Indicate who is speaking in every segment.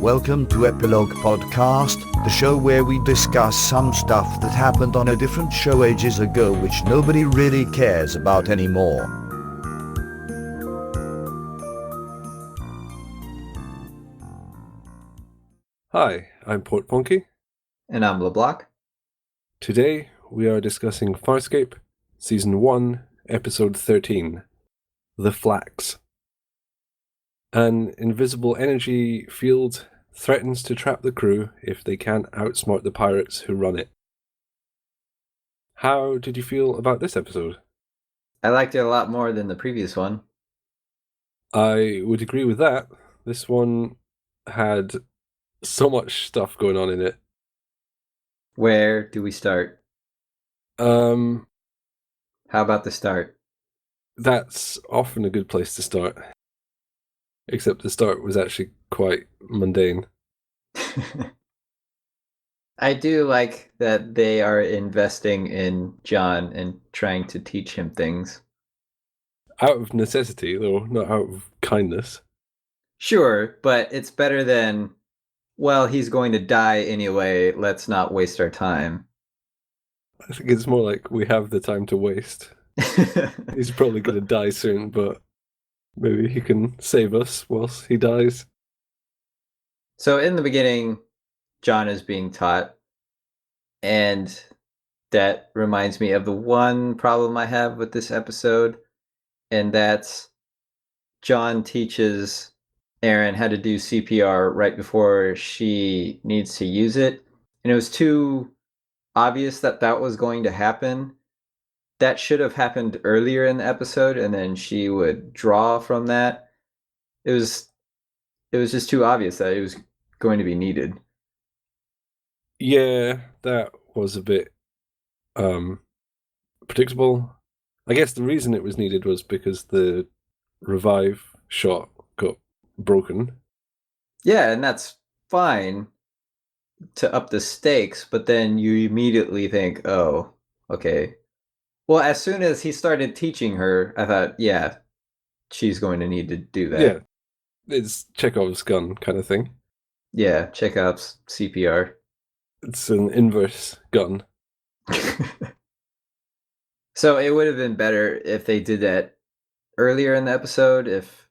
Speaker 1: Welcome to Epilogue Podcast, the show where we discuss some stuff that happened on a different show ages ago which nobody really cares about anymore.
Speaker 2: Hi, I'm Portponky.
Speaker 3: And I'm LeBloc.
Speaker 2: Today we are discussing Farscape, Season 1, Episode 13, The Flax. An invisible energy field threatens to trap the crew if they can't outsmart the pirates who run it. How did you feel about this episode?
Speaker 3: I liked it a lot more than the previous one.
Speaker 2: I would agree with that. This one had so much stuff going on in it.
Speaker 3: Where do we start?
Speaker 2: How
Speaker 3: about the start?
Speaker 2: That's often a good place to start. Except the start was actually quite mundane.
Speaker 3: I do like that they are investing in John and trying to teach him things.
Speaker 2: Out of necessity, though, not out of kindness.
Speaker 3: Sure, but it's better than, well, he's going to die anyway, let's not waste our time.
Speaker 2: I think it's more like we have the time to waste. He's probably going to die soon, but maybe he can save us whilst he dies.
Speaker 3: So in the beginning, John is being taught, and that reminds me of the one problem I have with this episode, and that's John teaches Aaron how to do CPR right before she needs to use it, and it was too obvious that that was going to happen. That should have happened earlier in the episode, and then she would draw from that. It was just too obvious that it was going to be needed.
Speaker 2: Yeah, that was a bit predictable. I guess the reason it was needed was because the revive shot got broken.
Speaker 3: Yeah, and that's fine to up the stakes, but then you immediately think, oh, okay. Well, as soon as he started teaching her, I thought, yeah, she's going to need to do that.
Speaker 2: Yeah, it's Chekhov's gun kind of thing.
Speaker 3: Yeah, Chekhov's CPR.
Speaker 2: It's an inverse gun.
Speaker 3: So it would have been better if they did that earlier in the episode. If,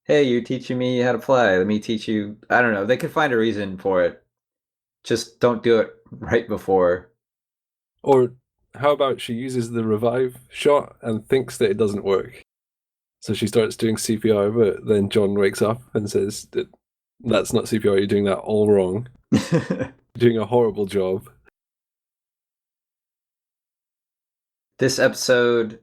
Speaker 3: hey, you're teaching me how to fly, let me teach you. I don't know. They could find a reason for it. Just don't do it right before.
Speaker 2: Or how about she uses the revive shot and thinks that it doesn't work? So she starts doing CPR, but then John wakes up and says that that's not CPR, you're doing that all wrong. You're doing a horrible job.
Speaker 3: This episode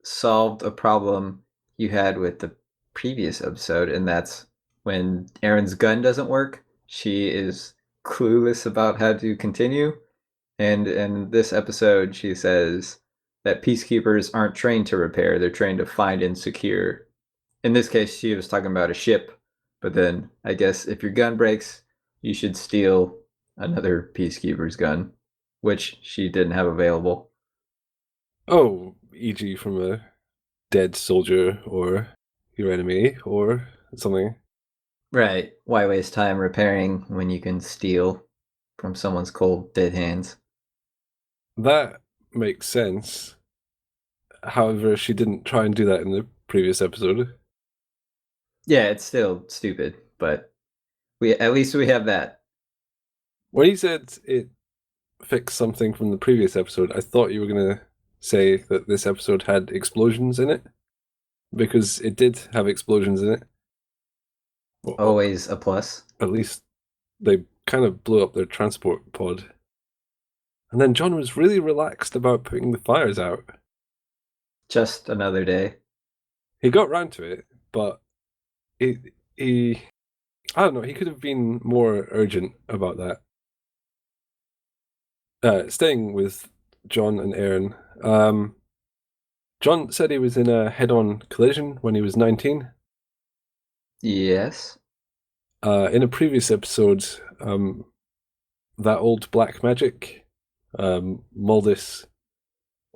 Speaker 3: solved a problem you had with the previous episode, and that's when Erin's gun doesn't work. She is clueless about how to continue. And in this episode, she says that peacekeepers aren't trained to repair, they're trained to find and secure. In this case, she was talking about a ship, but then I guess if your gun breaks, you should steal another peacekeeper's gun, which she didn't have available.
Speaker 2: Oh, e.g. from a dead soldier or your enemy or something.
Speaker 3: Right. Why waste time repairing when you can steal from someone's cold, dead hands?
Speaker 2: That makes sense. However, she didn't try and do that in the previous episode.
Speaker 3: Yeah, it's still stupid, but at least we have that.
Speaker 2: When you said it fixed something from the previous episode, I thought you were going to say that this episode had explosions in it, because it did have explosions in it.
Speaker 3: Always a plus.
Speaker 2: At least they kind of blew up their transport pod. And then John was really relaxed about putting the fires out.
Speaker 3: Just another day.
Speaker 2: He got round to it, but he I don't know, he could have been more urgent about that. Staying with John and Aaron, John said he was in a head-on collision when he was 19.
Speaker 3: Yes.
Speaker 2: In a previous episode, that old black magic, Muldis,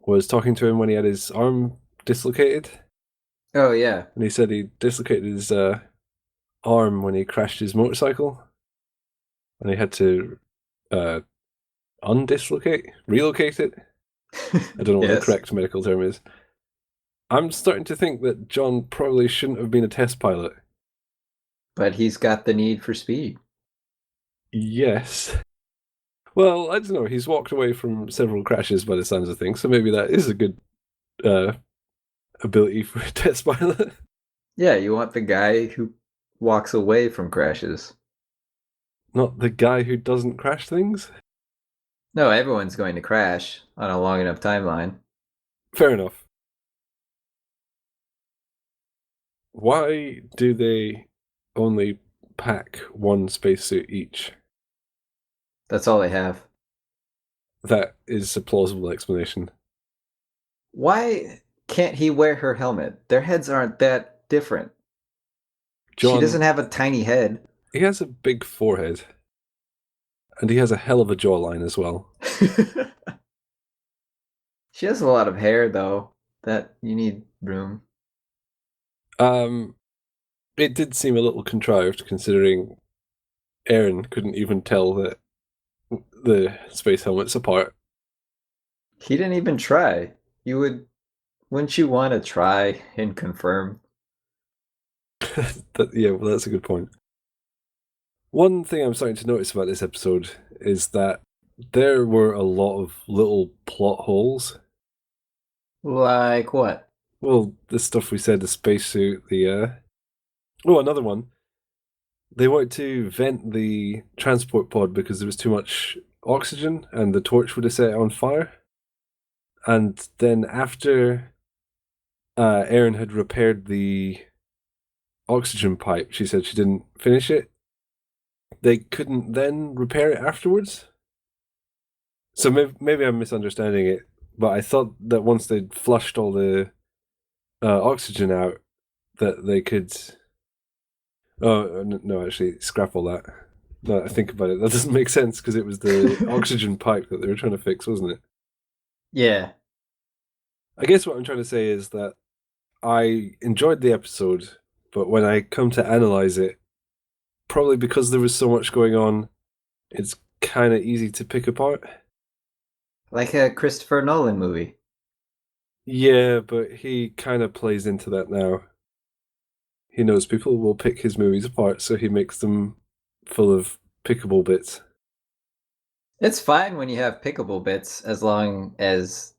Speaker 2: was talking to him when he had his arm dislocated.
Speaker 3: Oh, yeah.
Speaker 2: And he said he dislocated his arm when he crashed his motorcycle. and he had to relocate it. I don't know what the
Speaker 3: Yes.
Speaker 2: correct medical term is. I'm starting to think that John probably shouldn't have been a test pilot.
Speaker 3: But he's got the need for speed.
Speaker 2: Yes. Well, I don't know. He's walked away from several crashes by the sounds of things, so maybe that is a good ability for a test pilot.
Speaker 3: Yeah, you want the guy who walks away from crashes.
Speaker 2: Not the guy who doesn't crash things?
Speaker 3: No, everyone's going to crash on a long enough timeline.
Speaker 2: Fair enough. Why do they only pack one spacesuit each?
Speaker 3: That's all they have.
Speaker 2: That is a plausible explanation.
Speaker 3: Why can't he wear her helmet? Their heads aren't that different.
Speaker 2: John,
Speaker 3: She doesn't have a tiny head.
Speaker 2: he has a big forehead. And he has a hell of a jawline as well.
Speaker 3: She has a lot of hair, though. That you need room.
Speaker 2: It did seem a little contrived, considering Aaron couldn't even tell that the space helmets apart.
Speaker 3: He didn't even try. Wouldn't you want to try and confirm?
Speaker 2: Yeah, well, that's a good point. One thing I'm starting to notice about this episode is that there were a lot of little plot holes.
Speaker 3: Like what?
Speaker 2: Well, the stuff we said, the spacesuit, Oh, another one. They wanted to vent the transport pod because there was too much oxygen and the torch would have set it on fire. And then after Erin had repaired the oxygen pipe, she said she didn't finish it. They couldn't then repair it afterwards. So maybe I'm misunderstanding it, but I thought that once they'd flushed all the oxygen out, that they could... Oh, no, actually, scrap all that. No, I think about it, that doesn't make sense, because it was the oxygen pipe that they were trying to fix, wasn't it?
Speaker 3: Yeah.
Speaker 2: I guess what I'm trying to say is that I enjoyed the episode, but when I come to analyze it, probably because there was so much going on, it's kind of easy to pick apart.
Speaker 3: Like a Christopher Nolan movie.
Speaker 2: Yeah, but he kind of plays into that now. He knows people will pick his movies apart, so he makes them full of pickable bits.
Speaker 3: It's fine when you have pickable bits as long as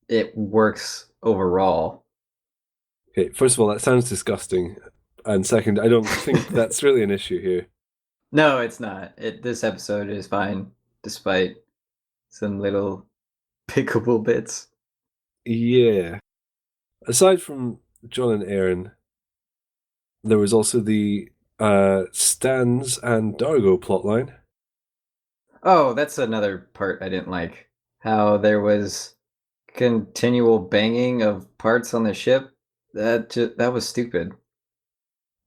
Speaker 3: it works overall.
Speaker 2: Okay, first of all, that sounds disgusting. And second, I don't think that's really an issue here.
Speaker 3: No, it's not. This episode is fine, despite some little pickable bits.
Speaker 2: Yeah. Aside from John and Aaron, there was also the Stans and Dargo plotline.
Speaker 3: Oh, that's another part I didn't like. How there was continual banging of parts on the ship. That was stupid.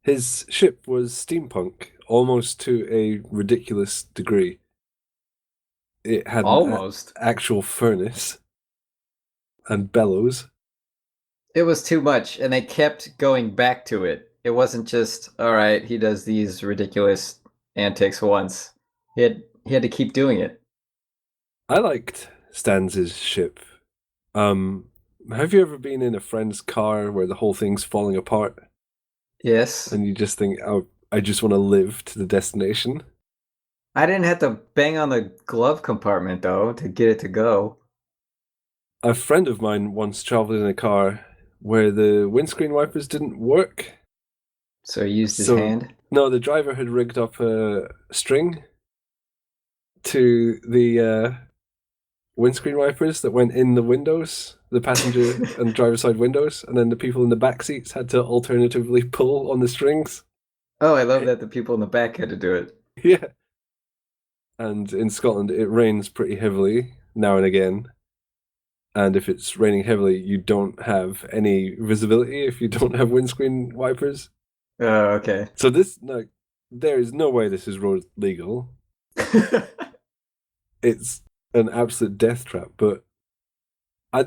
Speaker 2: His ship was steampunk, almost to a ridiculous degree. It had
Speaker 3: Almost.
Speaker 2: an actual furnace and bellows.
Speaker 3: It was too much, and they kept going back to it. It wasn't just, all right, he does these ridiculous antics once. He had to keep doing it.
Speaker 2: I liked Stans's ship. Have you ever been in a friend's car where the whole thing's falling apart
Speaker 3: Yes.
Speaker 2: and you just think, oh, I just want to live to the destination?
Speaker 3: I didn't have to bang on the glove compartment, though, to get it to go.
Speaker 2: A friend of mine once traveled in a car where the windscreen wipers didn't work.
Speaker 3: So he used his hand?
Speaker 2: No, the driver had rigged up a string to the windscreen wipers that went in the windows, the passenger and driver side windows, and then the people in the back seats had to alternatively pull on the strings.
Speaker 3: Oh, I love that the people in the back had to do it.
Speaker 2: Yeah. And in Scotland, it rains pretty heavily now and again. And if it's raining heavily, you don't have any visibility if you don't have windscreen wipers.
Speaker 3: Oh, okay.
Speaker 2: So there is no way this is road legal. It's an absolute death trap. But I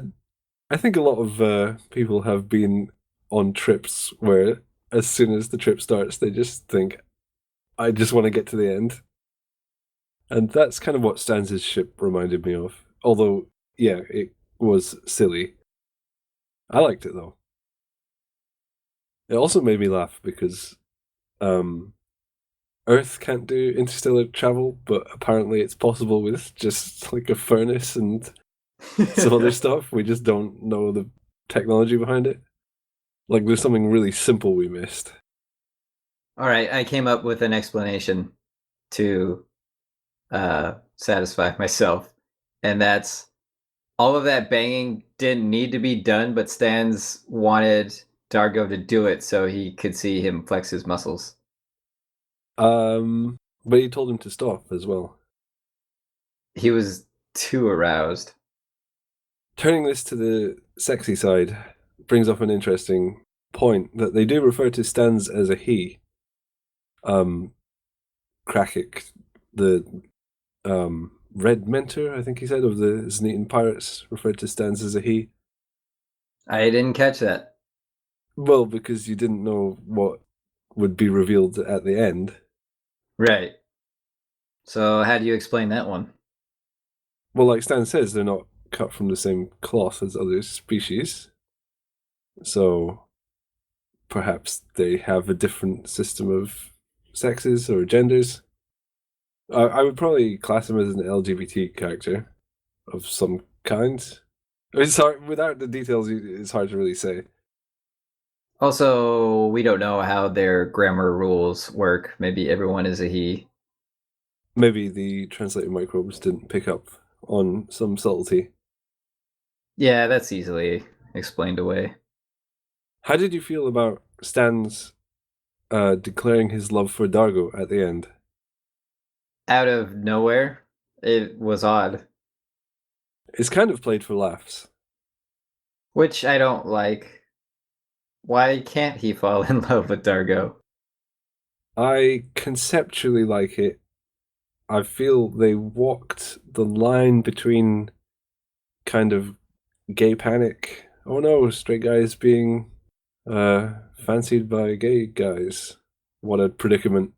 Speaker 2: think a lot of people have been on trips where as soon as the trip starts, they just think, I just want to get to the end. And that's kind of what Stan's ship reminded me of. Although, yeah, it was silly. I liked it, though. It also made me laugh because Earth can't do interstellar travel, but apparently it's possible with just like a furnace and some other stuff. We just don't know the technology behind it. Like, there's something really simple we missed.
Speaker 3: All right, I came up with an explanation to satisfy myself, and that's all of that banging didn't need to be done, but Stans wanted Dargo to do it so he could see him flex his muscles.
Speaker 2: But he told him to stop as well.
Speaker 3: He was too aroused.
Speaker 2: Turning this to the sexy side brings up an interesting point that they do refer to Stans as a he. Krakik, the Red Mentor, I think he said, of the Zenitan pirates, referred to Stans as a he.
Speaker 3: I didn't catch that.
Speaker 2: Well, because you didn't know what would be revealed at the end.
Speaker 3: Right. So how do you explain that one?
Speaker 2: Well, like Stan says, they're not cut from the same cloth as other species. So perhaps they have a different system of sexes or genders. I would probably class him as an LGBT character of some kind. It's hard, without the details, it's hard to really say.
Speaker 3: Also, we don't know how their grammar rules work. Maybe everyone is a he.
Speaker 2: Maybe the translated microbes didn't pick up on some subtlety.
Speaker 3: Yeah, that's easily explained away.
Speaker 2: How did you feel about Stan's declaring his love for Dargo at the end?
Speaker 3: Out of nowhere, it was odd.
Speaker 2: It's kind of played for laughs.
Speaker 3: Which I don't like. Why can't he fall in love with Dargo?
Speaker 2: I conceptually like it. I feel they walked the line between kind of gay panic. Oh no, straight guys being fancied by gay guys. What a predicament.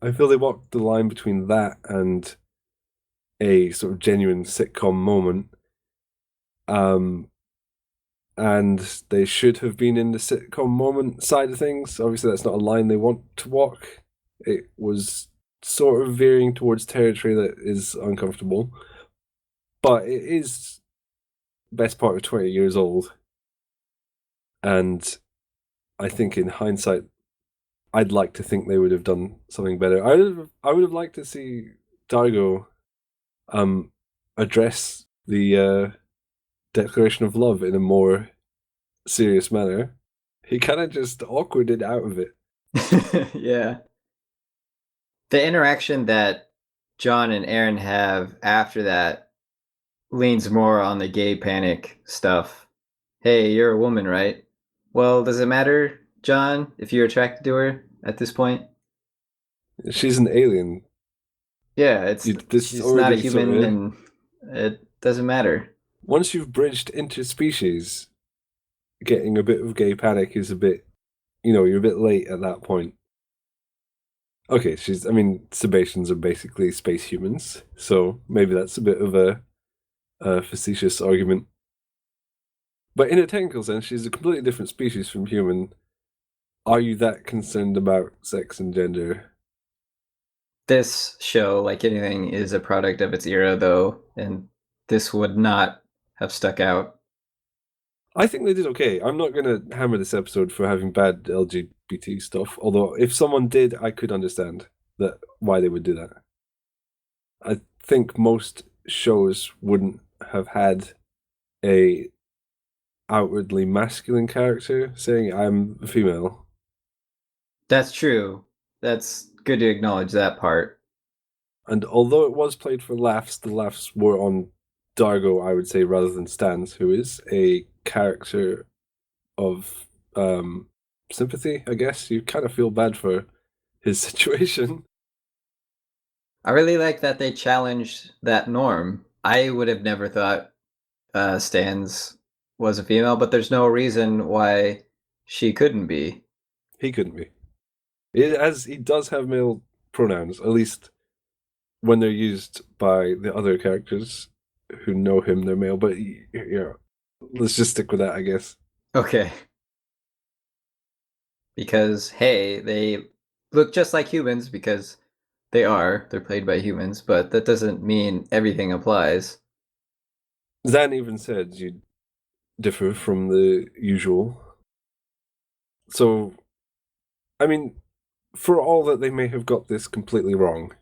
Speaker 2: I feel they walked the line between that and a sort of genuine sitcom moment. And they should have been in the sitcom moment side of things. Obviously, that's not a line they want to walk. It was sort of veering towards territory that is uncomfortable. But it is best part of 20 years old. And I think in hindsight, I'd like to think they would have done something better. I would have liked to see Dargo address the declaration of love in a more serious manner. He kind of just awkwarded out of it.
Speaker 3: Yeah. The interaction that John and Aaron have after that leans more on the gay panic stuff. Hey, you're a woman, right? Well, does it matter, John, if you're attracted to her at this point?
Speaker 2: She's an alien.
Speaker 3: Yeah, she's not a human,
Speaker 2: sorta,
Speaker 3: and it doesn't matter.
Speaker 2: once you've bridged interspecies, getting a bit of gay panic is a bit, you're a bit late at that point. Okay, Sebaceans are basically space humans, so maybe that's a bit of a facetious argument. But in a technical sense, she's a completely different species from human. Are you that concerned about sex and gender?
Speaker 3: This show, like anything, is a product of its era, though, and this would not have stuck out.
Speaker 2: I think they did okay. I'm not going to hammer this episode for having bad LGBT stuff, although if someone did, I could understand why they would do that. I think most shows wouldn't have had a outwardly masculine character saying I'm a female.
Speaker 3: That's true. That's good to acknowledge that part.
Speaker 2: And although it was played for laughs, the laughs were on Dargo, I would say, rather than Stans, who is a character of sympathy, I guess. You kind of feel bad for his situation.
Speaker 3: I really like that they challenged that norm. I would have never thought Stans was a female, but there's no reason why she couldn't be.
Speaker 2: He couldn't be. As he does have male pronouns, at least when they're used by the other characters who know him, they're male. But yeah, let's just stick with that, I guess.
Speaker 3: Okay. Because, hey, they look just like humans because they're played by humans, but that doesn't mean everything applies.
Speaker 2: Zan even said you differ from the usual. So, I mean, for all that they may have got this completely wrong,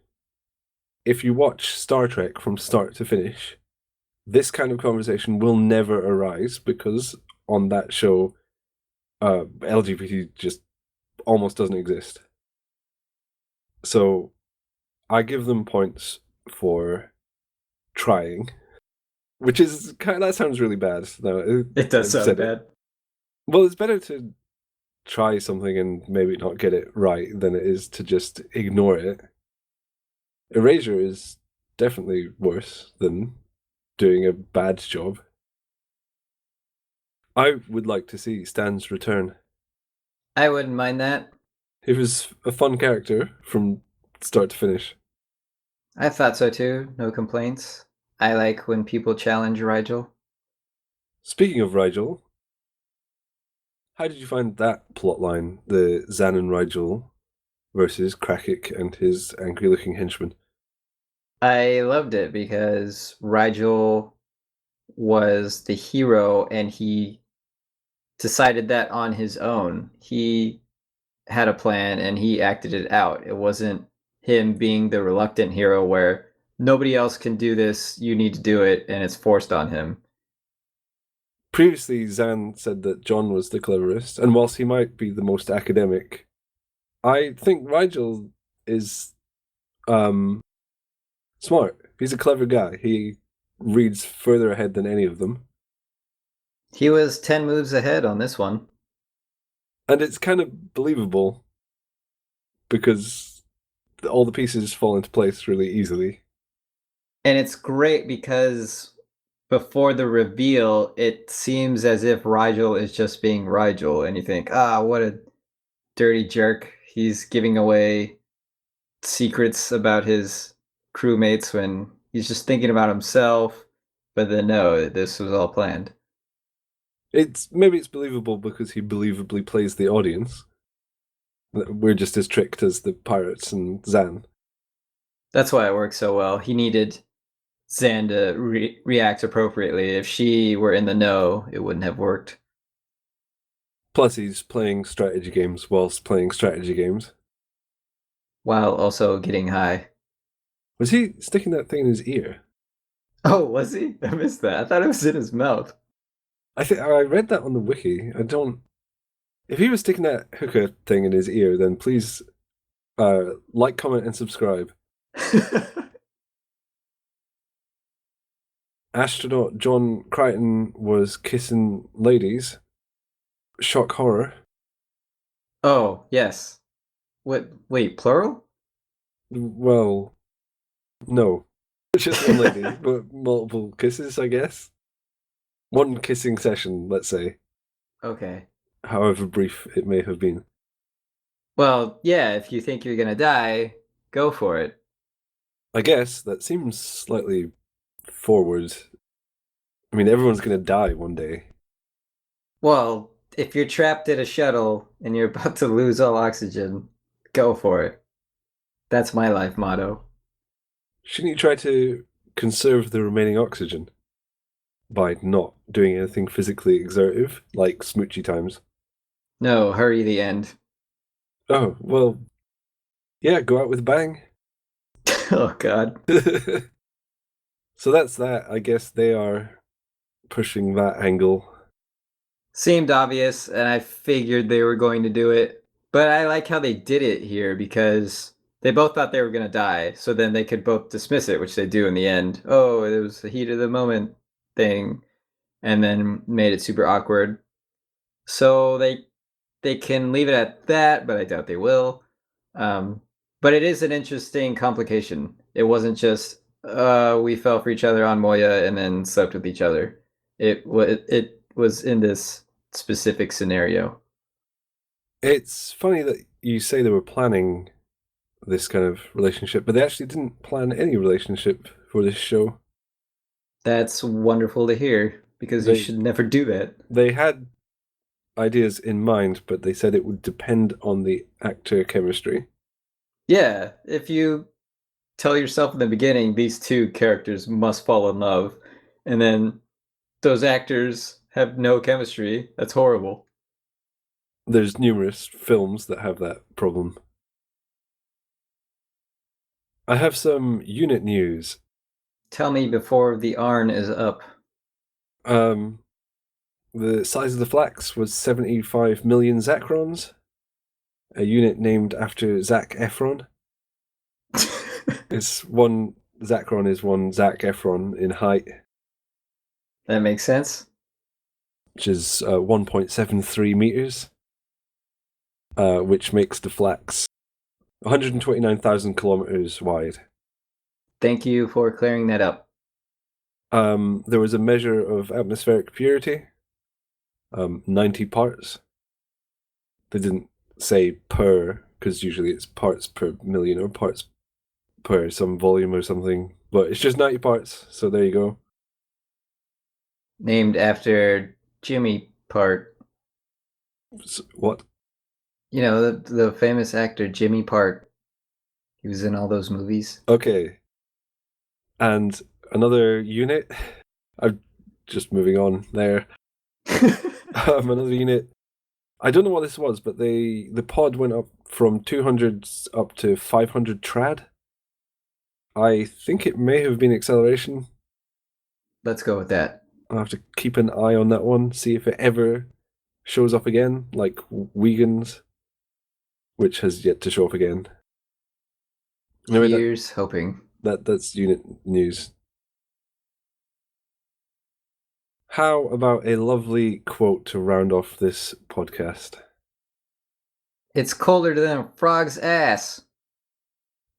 Speaker 2: if you watch Star Trek from start to finish, this kind of conversation will never arise because on that show, LGBT just almost doesn't exist. So I give them points for trying, which is that sounds really bad. No,
Speaker 3: It does
Speaker 2: I've
Speaker 3: sound
Speaker 2: said
Speaker 3: bad.
Speaker 2: it. Well, it's better to try something and maybe not get it right than it is to just ignore it. Erasure is definitely worse than doing a bad job. I would like to see Stan's return.
Speaker 3: I wouldn't mind that.
Speaker 2: He was a fun character from start to finish.
Speaker 3: I thought so too. No complaints. I like when people challenge Rigel.
Speaker 2: Speaking of Rigel, how did you find that plotline, the Zan and Rigel versus Krakik and his angry-looking henchman?
Speaker 3: I loved it because Rigel was the hero and he decided that on his own. He had a plan and he acted it out. It wasn't him being the reluctant hero where nobody else can do this, you need to do it, and it's forced on him.
Speaker 2: Previously, Zan said that John was the cleverest, and whilst he might be the most academic, I think Rigel is smart. He's a clever guy. He reads further ahead than any of them.
Speaker 3: He was 10 moves ahead on this one.
Speaker 2: And it's kind of believable because all the pieces fall into place really easily.
Speaker 3: And it's great because before the reveal, it seems as if Rigel is just being Rigel, and you think, what a dirty jerk. He's giving away secrets about his crewmates when he's just thinking about himself. But then, no, this was all planned.
Speaker 2: Maybe it's believable because he believably plays the audience. We're just as tricked as the pirates and Zan.
Speaker 3: That's why it works so well. He needed Zan to react appropriately. If she were in the know, it wouldn't have worked.
Speaker 2: Plus, he's playing strategy games whilst playing strategy games.
Speaker 3: While also getting high. Was
Speaker 2: he sticking that thing in his ear?
Speaker 3: Oh, was he? I missed that. I thought it was in his mouth.
Speaker 2: I read that on the wiki. If he was sticking that hookah thing in his ear, then please like, comment, and subscribe. Astronaut John Crichton was kissing ladies. Shock horror.
Speaker 3: Oh, yes. Wait, plural?
Speaker 2: Well, no. Just one lady, but multiple kisses, I guess. One kissing session, let's say.
Speaker 3: Okay.
Speaker 2: However brief it may have been.
Speaker 3: Well, yeah, if you think you're gonna die, go for it.
Speaker 2: I guess that seems slightly forward. I mean, everyone's gonna die one day.
Speaker 3: Well, if you're trapped in a shuttle and you're about to lose all oxygen, go for it. That's my life motto.
Speaker 2: Shouldn't you try to conserve the remaining oxygen by not doing anything physically exertive, like smoochy times?
Speaker 3: No, hurry the end.
Speaker 2: Oh, well, yeah, go out with a bang.
Speaker 3: Oh, God.
Speaker 2: So that's that. I guess they are pushing that angle.
Speaker 3: Seemed obvious, and I figured they were going to do it. But I like how they did it here because they both thought they were going to die, so then they could both dismiss it, which they do in the end. Oh, it was the heat of the moment thing, and then made it super awkward. So they can leave it at that, but I doubt they will. But it is an interesting complication. It wasn't just we fell for each other on Moya and then slept with each other. It was in this specific scenario.
Speaker 2: It's funny that you say they were planning this kind of relationship, but they actually didn't plan any relationship for this show.
Speaker 3: That's wonderful to hear, because you should never do that.
Speaker 2: They had ideas in mind, but they said it would depend on the actor chemistry.
Speaker 3: Yeah, if you tell yourself in the beginning these two characters must fall in love, and then those actors have no chemistry, that's horrible.
Speaker 2: There's numerous films that have that problem. I have some unit news.
Speaker 3: Tell me before the Arn is up.
Speaker 2: The size of the Flax was 75 million Zacrons, a unit named after Zac Efron. It's one Zacron is one Zac Efron in height.
Speaker 3: That makes sense.
Speaker 2: Which is 1.73 meters, which makes the Flax 129,000 kilometers wide.
Speaker 3: Thank you for clearing that up.
Speaker 2: There was a measure of atmospheric purity, 90 parts. They didn't say per, because usually it's parts per million or parts per some volume or something, but it's just 90 parts, so there you go.
Speaker 3: Named after Jimmy Part.
Speaker 2: What?
Speaker 3: You know, the famous actor Jimmy Part. He was in all those movies.
Speaker 2: Okay. And another unit, I'm just moving on there. Another unit, I don't know what this was, but the pod went up from 200 up to 500 trad. I think it may have been acceleration.
Speaker 3: Let's go with that.
Speaker 2: I'll have to keep an eye on that one, see if it ever shows up again, like Wiegand's, which has yet to show up again. Anyway,
Speaker 3: Here's hoping.
Speaker 2: That's unit news. How about a lovely quote to round off this podcast?
Speaker 3: It's colder than a frog's ass.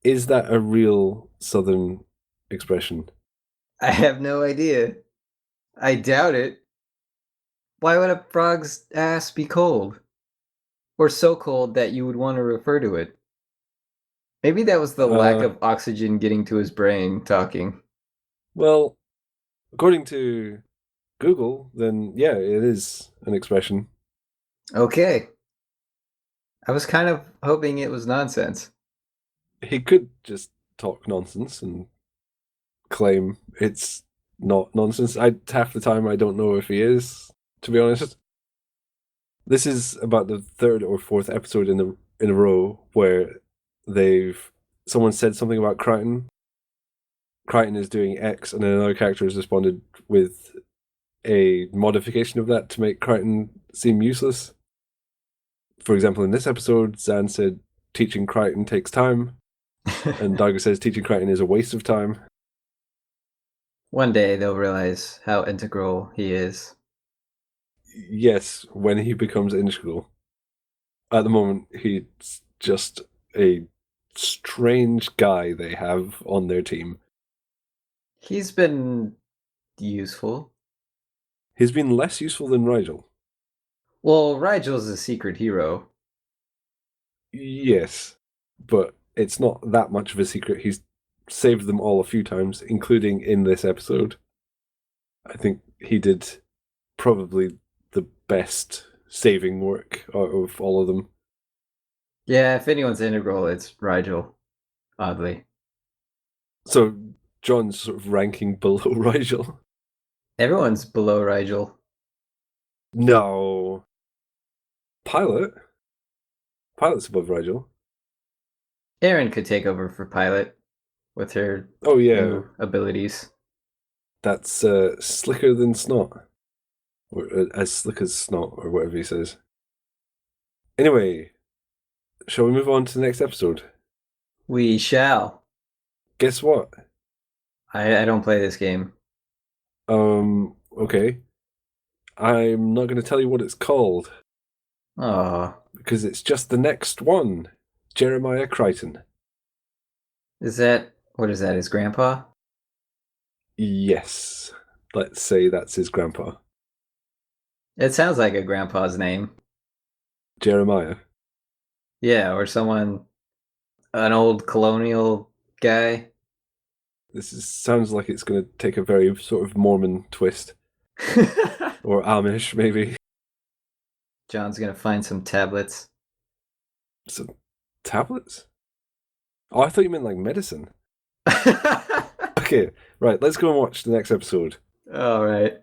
Speaker 2: Is that a real Southern expression?
Speaker 3: I have no idea. I doubt it. Why would a frog's ass be cold? Or so cold that you would want to refer to it? Maybe that was the lack of oxygen getting to his brain talking.
Speaker 2: Well, according to Google, then yeah, it is an expression.
Speaker 3: Okay. I was kind of hoping it was nonsense.
Speaker 2: He could just talk nonsense and claim it's not nonsense. Half the time I don't know if he is, to be honest. This is about the third or fourth episode in a row where someone said something about Crichton. Crichton is doing X, and then another character has responded with a modification of that to make Crichton seem useless. For example, in this episode, Zan said teaching Crichton takes time, and Daigo says teaching Crichton is a waste of time.
Speaker 3: One day they'll realize how integral he is.
Speaker 2: Yes, when he becomes integral. At the moment, he's just a strange guy they have on their team.
Speaker 3: He's been useful.
Speaker 2: He's been less useful than Rigel.
Speaker 3: Well, Rigel's a secret hero.
Speaker 2: Yes, but it's not that much of a secret. He's saved them all a few times, including in this episode. I think he did probably the best saving work out of all of them.
Speaker 3: Yeah, if anyone's integral, it's Rigel. Oddly.
Speaker 2: So John's sort of ranking below Rigel.
Speaker 3: Everyone's below Rigel.
Speaker 2: No. Pilot's above Rigel.
Speaker 3: Erin could take over for Pilot with her new abilities.
Speaker 2: That's slicker than snot. Or as slick as snot, or whatever he says. Anyway, shall we move on to the next episode?
Speaker 3: We shall.
Speaker 2: Guess what?
Speaker 3: I don't play this game.
Speaker 2: Okay. I'm not going to tell you what it's called.
Speaker 3: Oh.
Speaker 2: Because it's just the next one. Jeremiah Crichton.
Speaker 3: What is that, his grandpa?
Speaker 2: Yes. Let's say that's his grandpa.
Speaker 3: It sounds like a grandpa's name.
Speaker 2: Jeremiah.
Speaker 3: Yeah, or someone an old colonial guy.
Speaker 2: Sounds like it's going to take a very sort of Mormon twist. Or Amish, maybe.
Speaker 3: John's gonna find some tablets.
Speaker 2: Some tablets? Oh, I thought you meant like medicine. Okay, right, let's go and watch the next episode.
Speaker 3: All right.